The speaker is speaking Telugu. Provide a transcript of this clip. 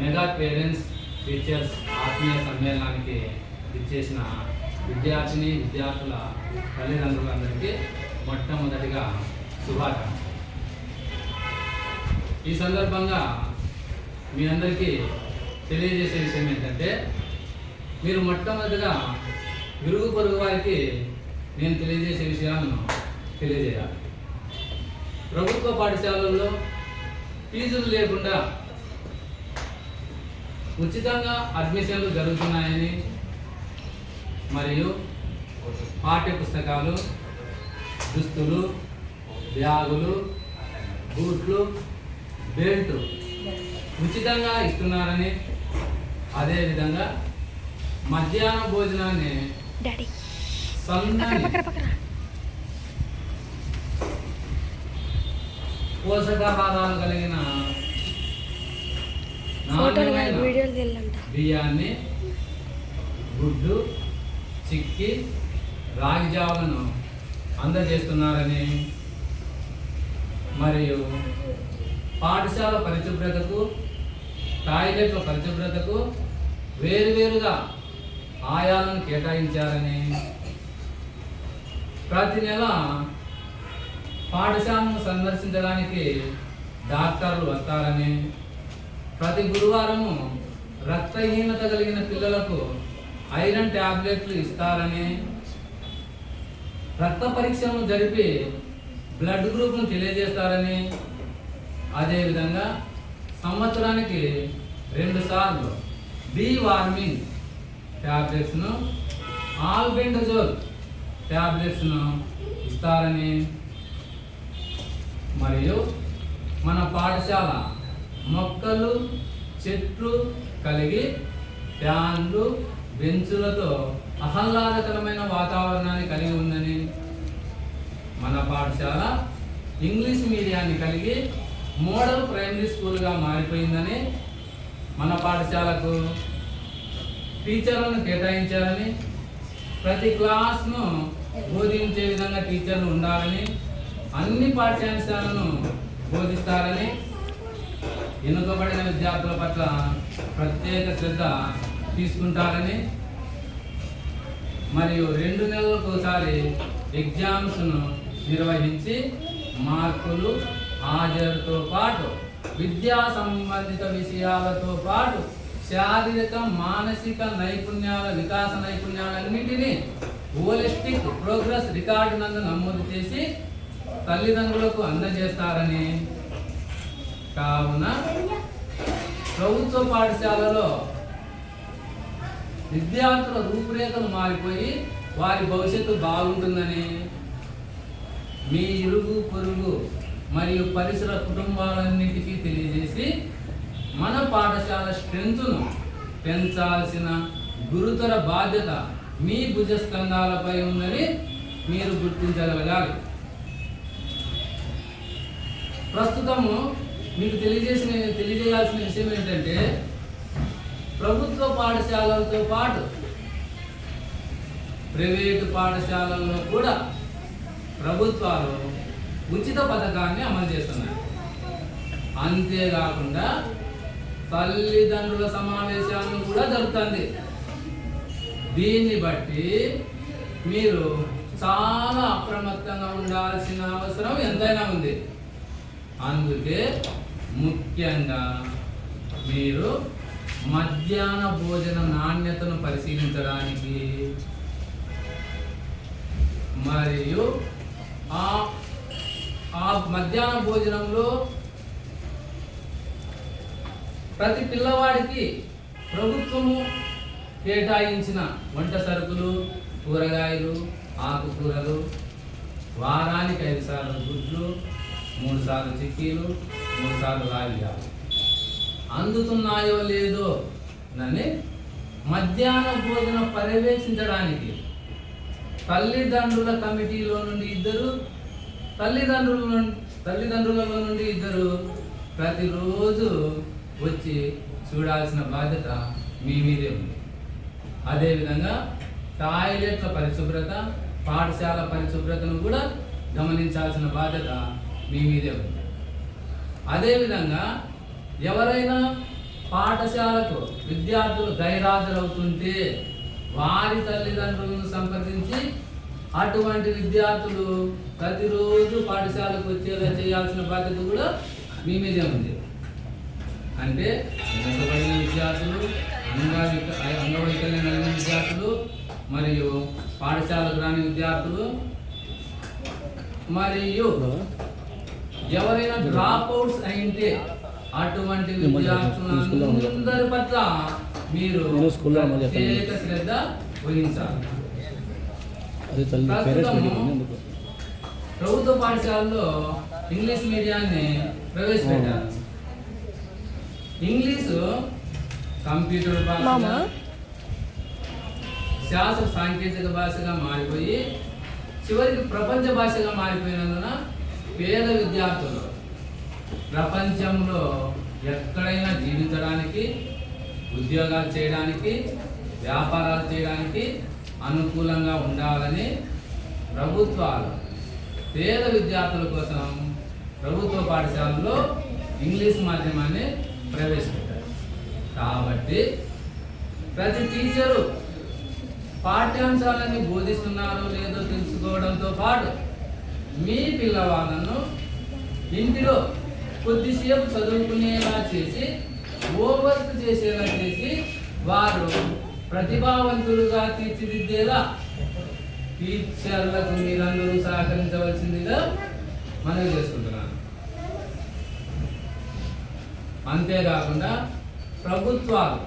మెగా పేరెంట్స్ టీచర్స్ ఆత్మీయ సమ్మేళనానికి ఇచ్చేసిన విద్యార్థుల తల్లిదండ్రులందరికీ మొట్టమొదటిగా శుభాకాంక్షలు. ఈ సందర్భంగా మీ అందరికీ తెలియజేసే విషయం ఏంటంటే, మీరు మొట్టమొదటిగా ఇరుగు పొరుగు వారికి నేను తెలియజేసే విషయాలను తెలియజేయాలి. ప్రభుత్వ పాఠశాలల్లో ఫీజులు లేకుండా ఉచితంగా అడ్మిషన్లు జరుగుతున్నాయని, మరియు పాఠ్య పుస్తకాలు, దుస్తులు, బ్యాగులు, బూట్లు, బెల్ట్ ఉచితంగా ఇస్తున్నారని, అదేవిధంగా మధ్యాహ్న భోజనాన్ని సన్నని పోషకాహారాలు కలిగిన బియ్యాన్ని, గుడ్డు, చిక్కి, రాగి జావలను అందజేస్తున్నారని, మరియు పాఠశాల పరిశుభ్రతకు, టాయిలెట్ల పరిశుభ్రతకు వేరువేరుగా ఆయాలను కేటాయించారని, ప్రతి నెల పాఠశాలను సందర్శించడానికి డాక్టర్లు వస్తారని, ప్రతి గురువారము రక్తహీనత కలిగిన పిల్లలకు ఐరన్ ట్యాబ్లెట్లు ఇస్తారని, రక్త పరీక్షలను జరిపి బ్లడ్ గ్రూప్ను తెలియజేస్తారని, అదేవిధంగా సంవత్సరానికి 2 సార్లు డీవార్మింగ్ ట్యాబ్లెట్స్ను, ఆల్బెండజోల్ ట్యాబ్లెట్స్ను ఇస్తారని, మరియు మన పాఠశాల మొక్కలు, చెట్లు కలిగి ఫ్యాన్లు, బెంచులతో ఆహ్లాదకరమైన వాతావరణాన్ని కలిగి ఉందని, మన పాఠశాల ఇంగ్లీష్ మీడియాన్ని కలిగి మోడల్ ప్రైమరీ స్కూల్గా మారిపోయిందని, మన పాఠశాలకు టీచర్లను కేటాయించారని, ప్రతి క్లాస్ను బోధించే విధంగా టీచర్లు ఉండాలని, అన్ని పాఠ్యాంశాలను బోధిస్తారని, ఎన్నుకోబడిన విద్యార్థుల పట్ల ప్రత్యేక శ్రద్ధ తీసుకుంటారని, మరియు 2 నెలలకు ఒకసారి ఎగ్జామ్స్ను నిర్వహించి మార్కులు, హాజరుతో పాటు విద్యా సంబంధిత విషయాలతో పాటు శారీరక, మానసిక నైపుణ్యాల వికాస నైపుణ్యాలన్నింటినీ హోలిస్టిక్ ప్రోగ్రెస్ రికార్డు నందు నమోదు చేసి తల్లిదండ్రులకు అందజేస్తారని, కావున ప్రభుత్వ పాఠశాలలో విద్యార్థుల రూపురేఖలు మారిపోయి వారి భవిష్యత్తు బాగుంటుందని మీ ఇరుగు పొరుగు మరియు పరిసర కుటుంబాలన్నింటికీ తెలియజేసి మన పాఠశాల స్ట్రెంత్ను పెంచాల్సిన గురుతర బాధ్యత మీ భుజస్కంధాలపై ఉందని మీరు గుర్తించగలగాలి. ప్రస్తుతము మీకు తెలియజేయాల్సిన విషయం ఏంటంటే, ప్రభుత్వ పాఠశాలలతో పాటు ప్రైవేటు పాఠశాలల్లో కూడా ప్రభుత్వాలు ఉచిత పథకాన్ని అమలు చేస్తున్నాయి. అంతేకాకుండా తల్లిదండ్రుల సమావేశాలను కూడా జరుగుతుంది. దీన్ని బట్టి మీరు చాలా అప్రమత్తంగా ఉండాల్సిన అవసరం ఎంతైనా ఉంది. అందుకే ముఖ్యంగా మీరు మధ్యాహ్న భోజన నాణ్యతను పరిశీలించడానికి, మరియు ఆ మధ్యాహ్న భోజనంలో ప్రతి పిల్లవాడికి ప్రభుత్వము కేటాయించిన వంట సరుకులు, కూరగాయలు, ఆకుకూరలు, వారానికి 5 సార్లు గుడ్లు, 3 సార్లు చిక్కీలు, 3 సార్లు రాగిజాలు అందుతున్నాయో లేదో నన్ను మధ్యాహ్న భోజనం పర్యవేక్షించడానికి తల్లిదండ్రుల కమిటీలో నుండి 2, తల్లిదండ్రులలో నుండి 2 ప్రతిరోజు వచ్చి చూడాల్సిన బాధ్యత మీ మీదే ఉంది. అదేవిధంగా టాయిలెట్ల పరిశుభ్రత, పాఠశాల పరిశుభ్రతను కూడా గమనించాల్సిన బాధ్యత మీ మీదే ఉంది. అదేవిధంగా ఎవరైనా పాఠశాలకు విద్యార్థులు గైరాజరవుతుంటే వారి తల్లిదండ్రులను సంప్రదించి అటువంటి విద్యార్థులు ప్రతిరోజు పాఠశాలకు వచ్చేలా చేయాల్సిన బాధ్యత కూడా మీ మీదే ఉంది. అంటే వెనుకబడిన విద్యార్థులు, అంగవైకల్యం కలిగిన విద్యార్థులు, మరియు పాఠశాలకు రాని విద్యార్థులు, మరియు ఎవరైనా డ్రాప్ అవుట్స్ అయింటే అటువంటి విద్యార్థులందరి పట్ల మీరు ప్రత్యేక శ్రద్ధ వహించాలి. ప్రభుత్వ పాఠశాలలో ఇంగ్లీష్ మీడియాన్ని ప్రవేశపెట్టారు. ఇంగ్లీషు కంప్యూటర్ భాషగా, శాస్త్ర సాంకేతిక భాషగా మారిపోయి చివరికి ప్రపంచ భాషగా మారిపోయినందున పేద విద్యార్థులు ప్రపంచంలో ఎక్కడైనా జీవించడానికి, ఉద్యోగాలు చేయడానికి, వ్యాపారాలు చేయడానికి అనుకూలంగా ఉండాలని ప్రభుత్వాలు పేద విద్యార్థుల కోసం ప్రభుత్వ పాఠశాలలో ఇంగ్లీష్ మాధ్యమాన్ని ప్రవేశపెట్టారు. కాబట్టి ప్రతి టీచరు పాఠ్యాంశాలని బోధిస్తున్నారో లేదో తెలుసుకోవడంతో పాటు మీ పిల్లవాళ్ళను ఇంటిలో కొద్దిసేపు చదువుకునేలా చేసి, హోంవర్క్ చేసేలా చేసి, వారు ప్రతిభావంతులుగా తీర్చిదిద్దేలా టీచర్లకు మీరందరూ సహకరించవలసిందిగా మనవి చేసుకుంటున్నాను. అంతేకాకుండా ప్రభుత్వాలు